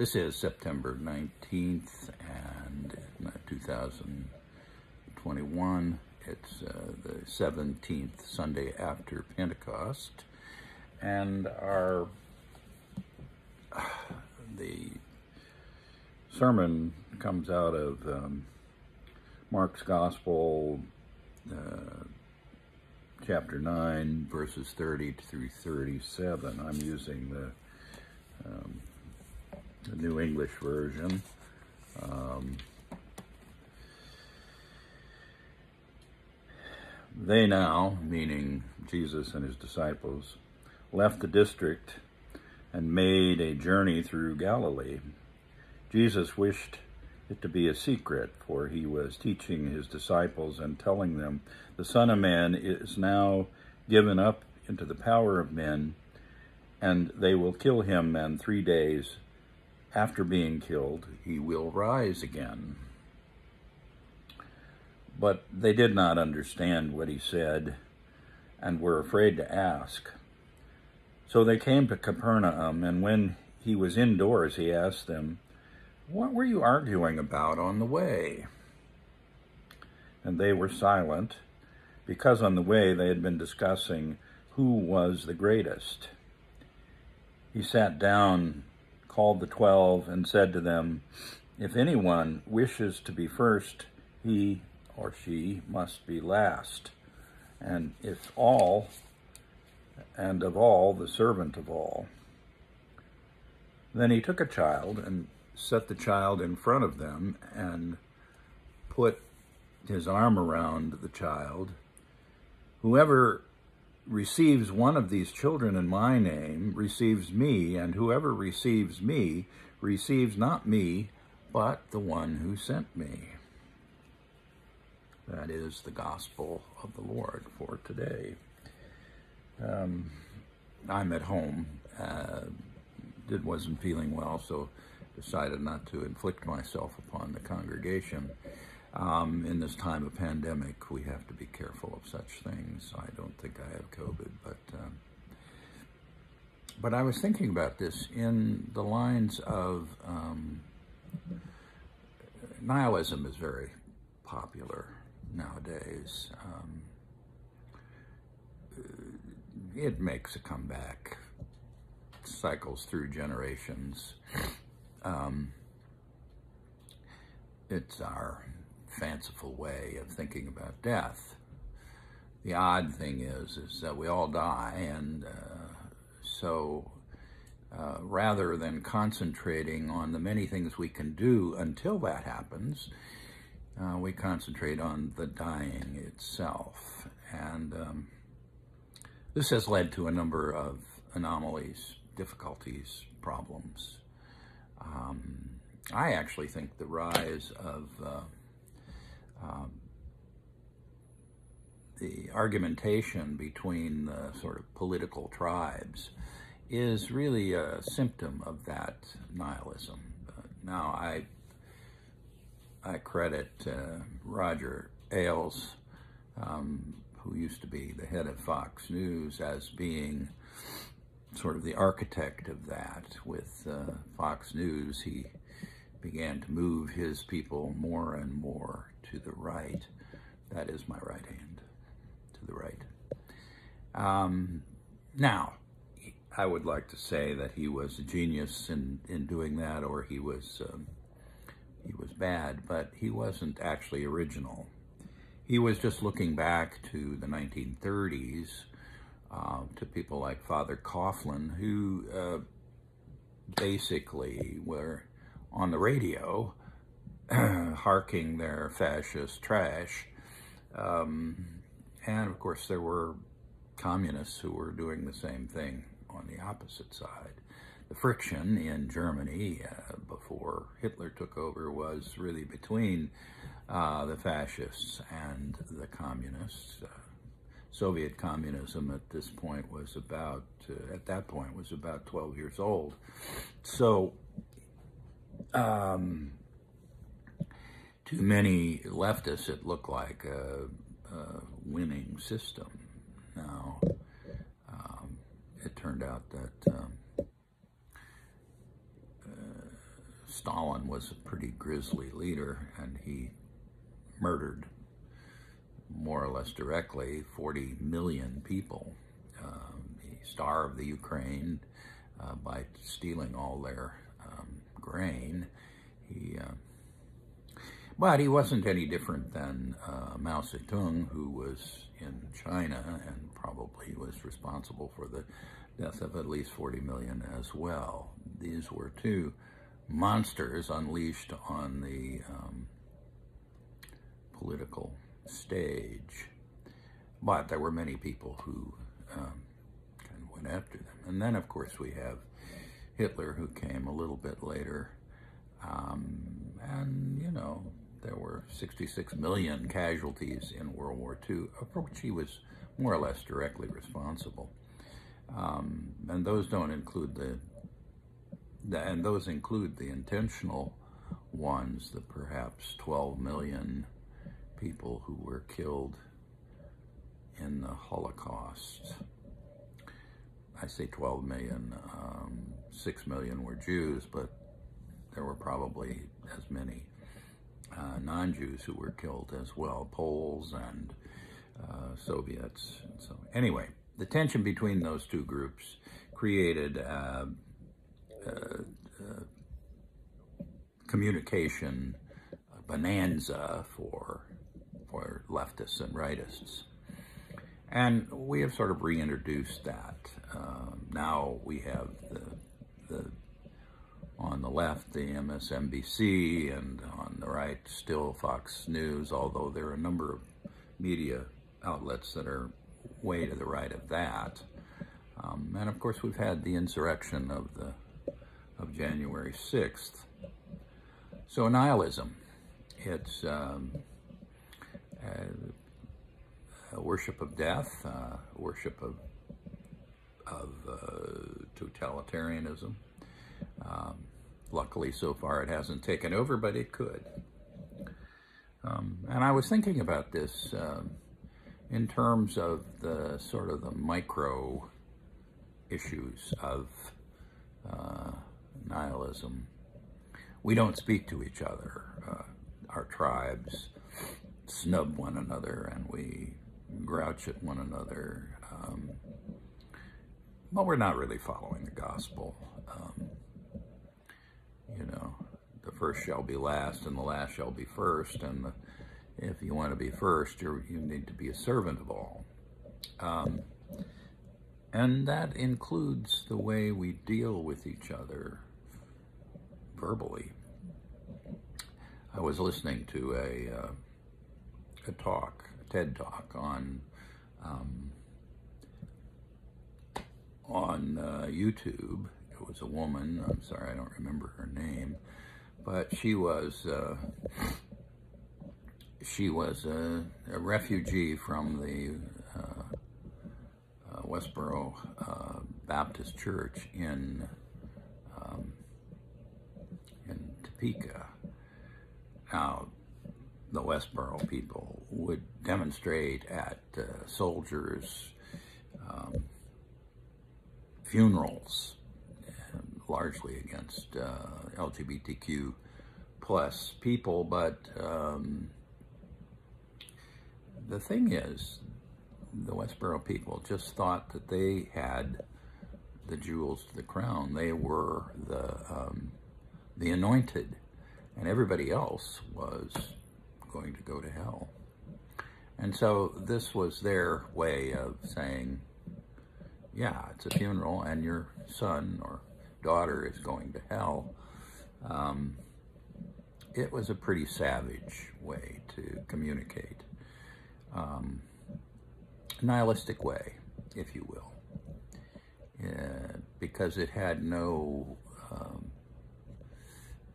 This is September 19th and 2021. It's the 17th Sunday after Pentecost. And the sermon comes out of Mark's Gospel, chapter 9, verses 30 through 37. I'm using the New English Version. They now, meaning Jesus and his disciples, left the district and made a journey through Galilee. Jesus wished it to be a secret, for he was teaching his disciples and telling them, "The Son of Man is now given up into the power of men, and they will kill him, and 3 days after being killed, he will rise again." But they did not understand what he said and were afraid to ask. So they came to Capernaum, and when he was indoors, he asked them, "What were you arguing about on the way?" And they were silent, because on the way they had been discussing who was the greatest. He sat down, called the 12, and said to them, "If anyone wishes to be first, he or she must be last, and of all, the servant of all." Then he took a child and set the child in front of them and put his arm around the child. "Whoever receives one of these children in my name receives me, and whoever receives me receives not me, but the one who sent me." That is the gospel of the Lord for today. I'm at home. Wasn't feeling well, so decided not to inflict myself upon the congregation. In this time of pandemic, we have to be careful of such things. I don't think I have COVID, but I was thinking about this in the lines of nihilism is very popular nowadays. It makes a comeback, cycles through generations. It's our fanciful way of thinking about death. The odd thing is that we all die, and so rather than concentrating on the many things we can do until that happens, we concentrate on the dying itself. And this has led to a number of anomalies, difficulties, problems. I actually think the rise of the argumentation between the sort of political tribes is really a symptom of that nihilism. Now, I credit Roger Ailes, who used to be the head of Fox News, as being sort of the architect of that. With Fox News, he began to move his people more and more to the right. That is my right hand, to the right. Now, I would like to say that he was a genius in doing that, or he was bad, but he wasn't actually original. He was just looking back to the 1930s, to people like Father Coughlin, who basically were on the radio harking their fascist trash. And of course there were communists who were doing the same thing on the opposite side. The friction in Germany before Hitler took over was really between the fascists and the communists. Soviet communism at this point was about, 12 years old. So, to many leftists, it looked like a winning system. Now, it turned out that Stalin was a pretty grisly leader, and he murdered, more or less directly, 40 million people. He starved the Ukraine by stealing all their grain. But he wasn't any different than Mao Zedong, who was in China and probably was responsible for the death of at least 40 million as well. These were two monsters unleashed on the political stage. But there were many people who kind of went after them. And then, of course, we have Hitler, who came a little bit later. And, you know, there were 66 million casualties in World War II, for which he was more or less directly responsible. And those don't include those include the intentional ones, the perhaps 12 million people who were killed in the Holocaust. I say 12 million, 6 million were Jews, but there were probably as many non-Jews who were killed as well, Poles and Soviets. And so anyway, the tension between those two groups created communication bonanza for leftists and rightists. And we have sort of reintroduced that. Now we have on the left, the MSNBC, and on the right, still Fox News, although there are a number of media outlets that are way to the right of that. And of course, we've had the insurrection of January 6th. So nihilism, it's a worship of death, worship of totalitarianism. Luckily, so far, it hasn't taken over, but it could. And I was thinking about this in terms of the sort of the micro issues of nihilism. We don't speak to each other. Our tribes snub one another, and we grouch at one another. But we're not really following the gospel. You know, the first shall be last, and the last shall be first. And if you want to be first, you need to be a servant of all. And that includes the way we deal with each other verbally. I was listening to a TED talk on YouTube. It was a woman. I'm sorry, I don't remember her name, but she was a refugee from the Westboro Baptist Church in Topeka. Now, the Westboro people would demonstrate at soldiers' funerals, largely against LGBTQ plus people, but the thing is, the Westboro people just thought that they had the jewels to the crown. They were the anointed, and everybody else was going to go to hell. And so this was their way of saying, yeah, it's a funeral, and your son or daughter is going to hell. It was a pretty savage way to communicate. Nihilistic way, if you will, because it had no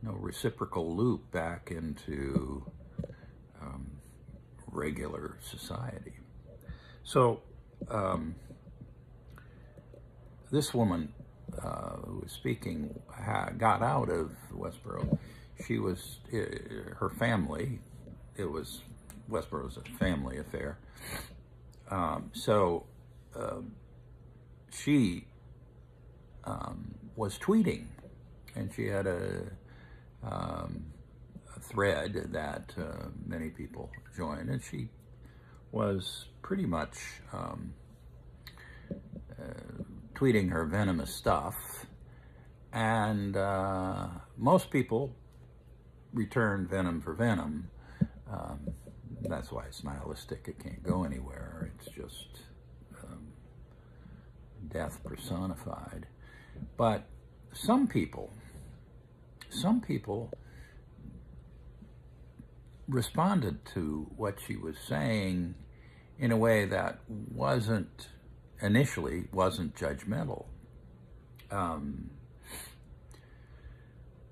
reciprocal loop back into regular society. So this woman who was speaking got out of Westboro. She was, her family, Westboro was a family affair. She was tweeting, and she had thread that many people joined, and she was pretty much tweeting her venomous stuff, and most people returned venom for venom. That's why it's nihilistic. It can't go anywhere. It's just death personified. But some people responded to what she was saying in a way that initially wasn't judgmental.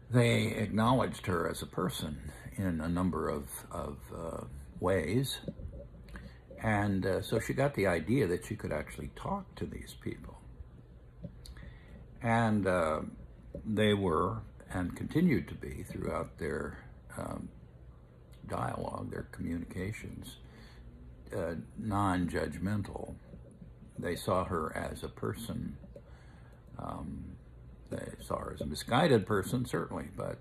They acknowledged her as a person in a number of ways, and so she got the idea that she could actually talk to these people. And they were, and continued to be throughout their dialogue, their communications, non-judgmental. They saw her as a person. They saw her as a misguided person, certainly, but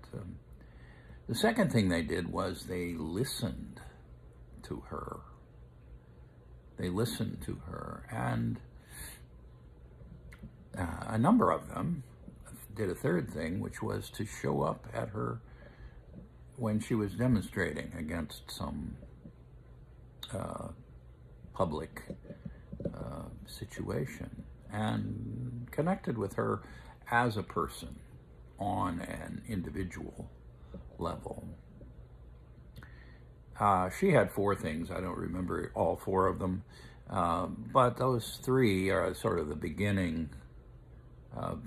the second thing they did was they listened to her. They listened to her, and a number of them did a third thing, which was to show up at her when she was demonstrating against some public situation, and connected with her as a person on an individual level. She had 4 things. I don't remember all 4 of them, but those 3 are sort of the beginning of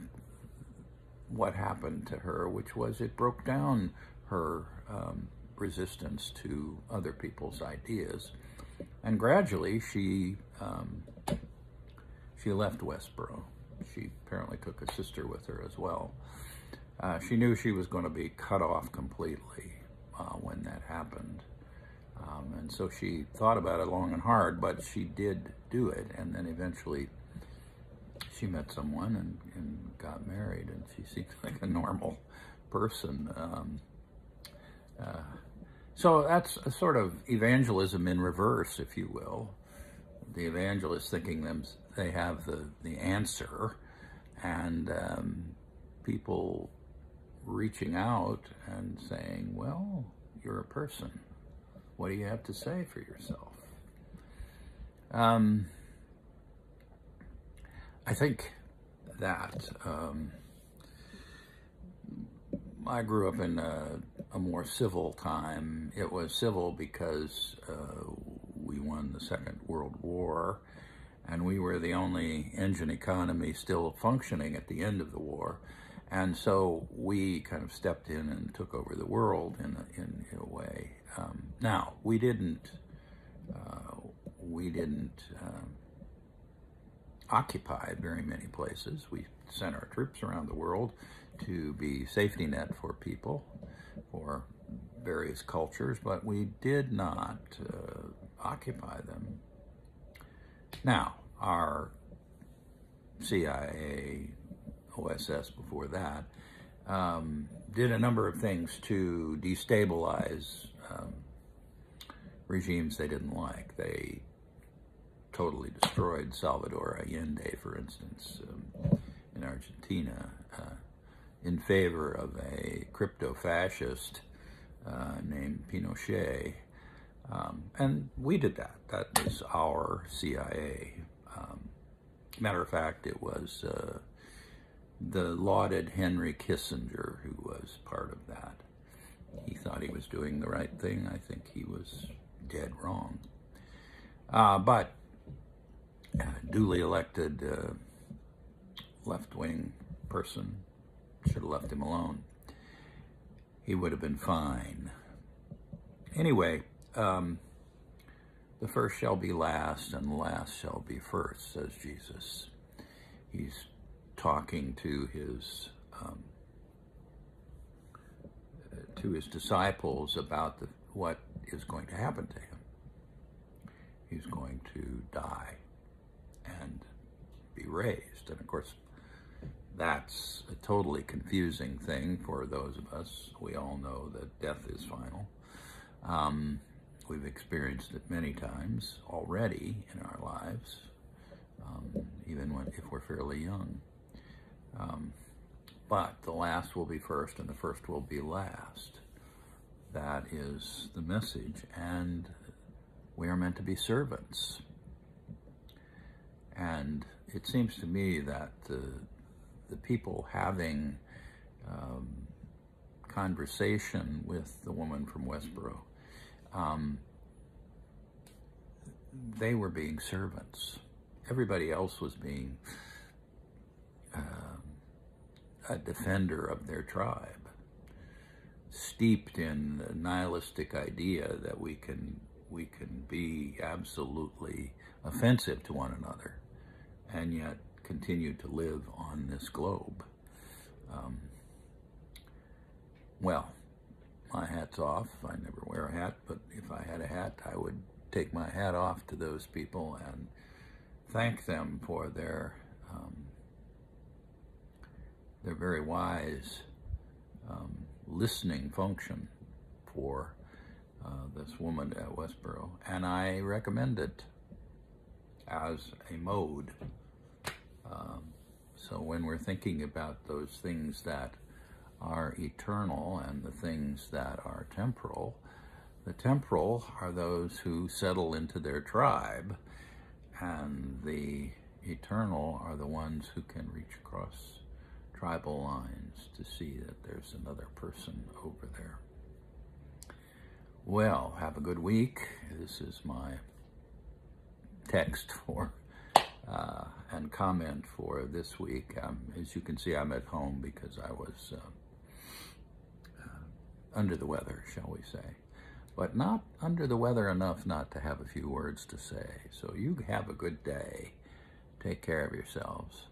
what happened to her, which was it broke down her resistance to other people's ideas, and gradually she left Westboro. She apparently took a sister with her as well. She knew she was going to be cut off completely when that happened, and so she thought about it long and hard, but she did do it, and then eventually she met someone and got married, and she seemed like a normal person. So that's a sort of evangelism in reverse, if you will. The evangelist thinking they have the answer, and people reaching out and saying, well, you're a person. What do you have to say for yourself? I think that I grew up in a more civil time. It was civil because we won the Second World War, and we were the only engine economy still functioning at the end of the war. And so we kind of stepped in and took over the world in a way. Now, we didn't occupy very many places. We sent our troops around the world to be safety net for people, for various cultures, but we did not occupy them. Now, our CIA, OSS before that, did a number of things to destabilize regimes they didn't like. They totally destroyed Salvador Allende, for instance, in Argentina, in favor of a crypto-fascist named Pinochet. And we did that. That was our CIA. Matter of fact, it was the lauded Henry Kissinger who was part of that. He thought he was doing the right thing. I think he was dead wrong. But duly elected left-wing person, should have left him alone. He would have been fine. Anyway, the first shall be last, and the last shall be first, says Jesus. He's talking to his disciples about what is going to happen to him. He's going to die and be raised. And of course, That's a totally confusing thing for those of us. We all know that death is final. We've experienced it many times already in our lives, even if we're fairly young. But the last will be first and the first will be last. That is the message, and we are meant to be servants. And it seems to me that the people having conversation with the woman from Westboro, they were being servants. Everybody else was being a defender of their tribe, steeped in the nihilistic idea that we can be absolutely offensive to one another and yet continue to live on this globe. Well, my hat's off. I never wear a hat, but if I had a hat, I would take my hat off to those people and thank them for their very wise listening function for this woman at Westboro, and I recommend it as a mode. So when we're thinking about those things that are eternal and the things that are temporal, the temporal are those who settle into their tribe, and the eternal are the ones who can reach across tribal lines to see that there's another person over there. Well, have a good week. This is my text for and comment for this week. As you can see, I'm at home because I was under the weather, shall we say. But not under the weather enough not to have a few words to say. So you have a good day. Take care of yourselves.